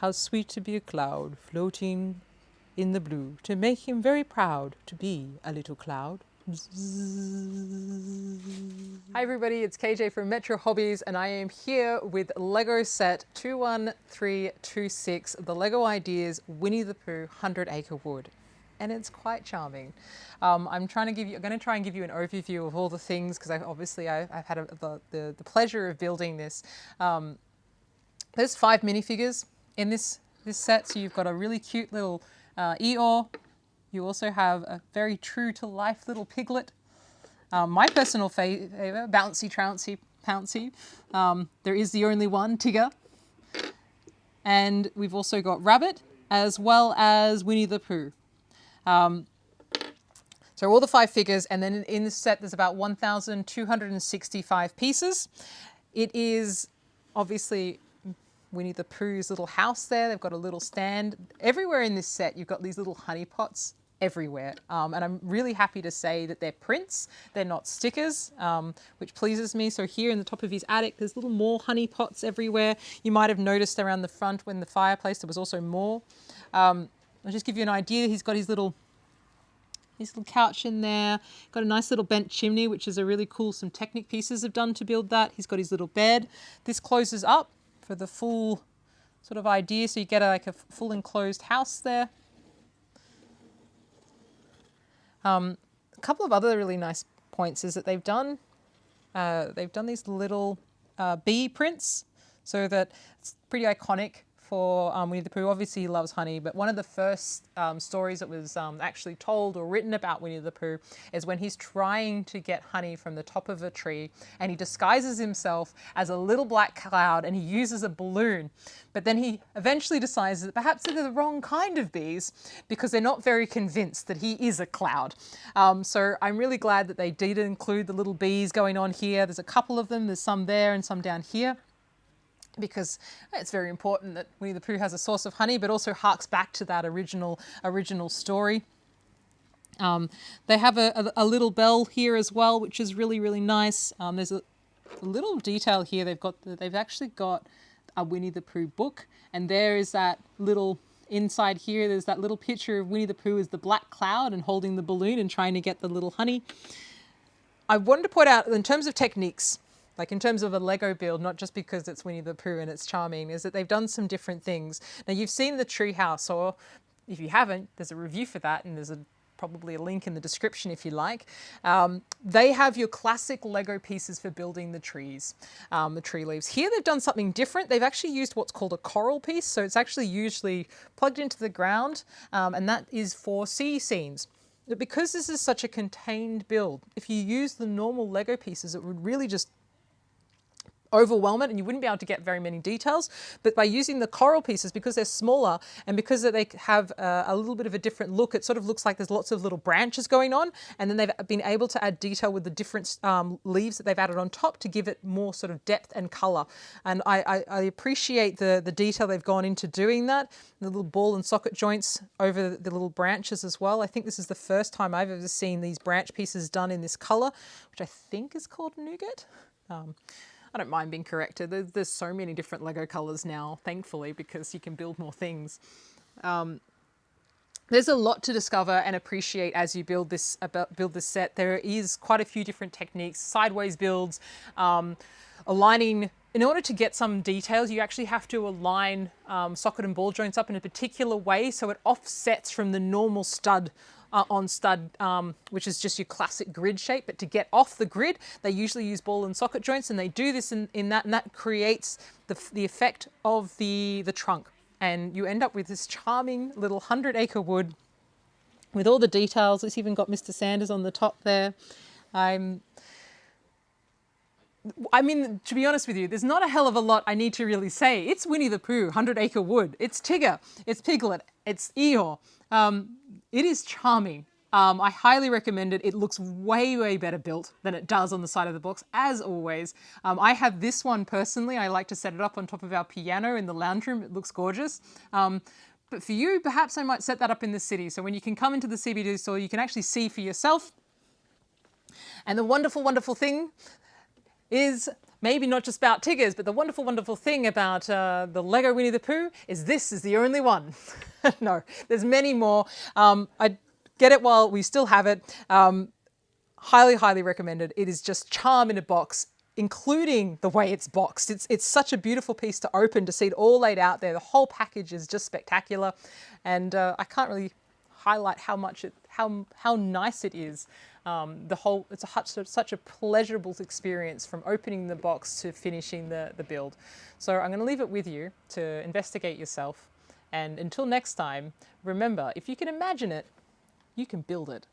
how sweet to be a cloud floating in the blue, to make him very proud to be a little cloud. Hi everybody, it's KJ from Metro Hobbies and I am here with Lego set 21326, the Lego Ideas Winnie the Pooh 100 Acre Wood. And it's quite charming. I'm going to try and give you an overview of all the things because I've had the pleasure of building this. There's 5 minifigures in this set, so you've got a really cute little Eeyore. You also have a very true to life little piglet. My personal favourite, Bouncy Trouncy Pouncy. There is the only one, Tigger. And we've also got Rabbit, as well as Winnie the Pooh. So all the 5 figures, and then in this set there's about 1,265 pieces. It is obviously Winnie the Pooh's little house there. They've got a little stand. Everywhere in this set you've got these little honey pots everywhere. And I'm really happy to say that they're prints. They're not stickers, which pleases me. So here in the top of his attic, there's little more honey pots everywhere. You might have noticed around the front when the fireplace, there was also more. I'll just give you an idea. He's got his little couch in there. Got a nice little bent chimney, which is a really cool, some Technic pieces have done to build that. He's got his little bed. This closes up for the full sort of idea. So you get like a full enclosed house there. A couple of other really nice points is that they've done these little bee prints, so that it's pretty iconic for Winnie the Pooh. Obviously he loves honey, but one of the first stories that was actually told or written about Winnie the Pooh is when he's trying to get honey from the top of a tree and he disguises himself as a little black cloud and he uses a balloon. But then he eventually decides that perhaps they're the wrong kind of bees because they're not very convinced that he is a cloud. So I'm really glad that they did include the little bees going on here. There's a couple of them. There's some there and some down here, because it's very important that Winnie the Pooh has a source of honey, but also harks back to that original story. They have a little bell here as well, which is really, really nice. There's a little detail here. They've actually got a Winnie the Pooh book, and there is that little inside here. There's that little picture of Winnie the Pooh as the black cloud and holding the balloon and trying to get the little honey. I wanted to point out in terms of techniques, like in terms of a Lego build, not just because it's Winnie the Pooh and it's charming, is that they've done some different things. Now you've seen the tree house, or if you haven't, there's a review for that and there's probably a link in the description if you like. They have your classic Lego pieces for building the trees, the tree leaves. Here they've done something different. They've actually used what's called a coral piece. So it's actually usually plugged into the ground, and that is for sea scenes. But because this is such a contained build, if you use the normal Lego pieces, it would really just overwhelm it and you wouldn't be able to get very many details. But by using the coral pieces, because they're smaller and because they have a little bit of a different look, it sort of looks like there's lots of little branches going on, and then they've been able to add detail with the different leaves that they've added on top to give it more sort of depth and color. And I appreciate the detail they've gone into doing that. The little ball and socket joints over the little branches as well. I think this is the first time I've ever seen these branch pieces done in this color, which I think is called nougat. I don't mind being corrected. There's so many different Lego colors now, thankfully, because you can build more things. There's a lot to discover and appreciate as you build this set. There is quite a few different techniques, sideways builds, aligning. In order to get some details, you actually have to align socket and ball joints up in a particular way so it offsets from the normal stud on stud, which is just your classic grid shape. But to get off the grid, they usually use ball and socket joints, and they do this in that, and that creates the effect of the trunk. And you end up with this charming little 100-acre wood with all the details. It's even got Mr. Sanders on the top there. I mean, to be honest with you, there's not a hell of a lot I need to really say. It's Winnie the Pooh, 100-acre wood. It's Tigger. It's Piglet. It's Eeyore. It is charming. I highly recommend it. It looks way, way better built than it does on the side of the box, as always. I have this one personally. I like to set it up on top of our piano in the lounge room. It looks gorgeous. But for you, perhaps I might set that up in the city. So when you can come into the CBD store, you can actually see for yourself. And the wonderful, wonderful thing, is maybe not just about Tiggers, but the wonderful, wonderful thing about the Lego Winnie the Pooh is this is the only one. No, there's many more. I get it while we still have it. Highly, highly recommended. It is just charm in a box, including the way it's boxed. It's such a beautiful piece to open, to see it all laid out there. The whole package is just spectacular, and I can't really highlight how much how nice it is. It's such a pleasurable experience from opening the box to finishing the build. So I'm going to leave it with you to investigate yourself. And until next time, remember, if you can imagine it, you can build it.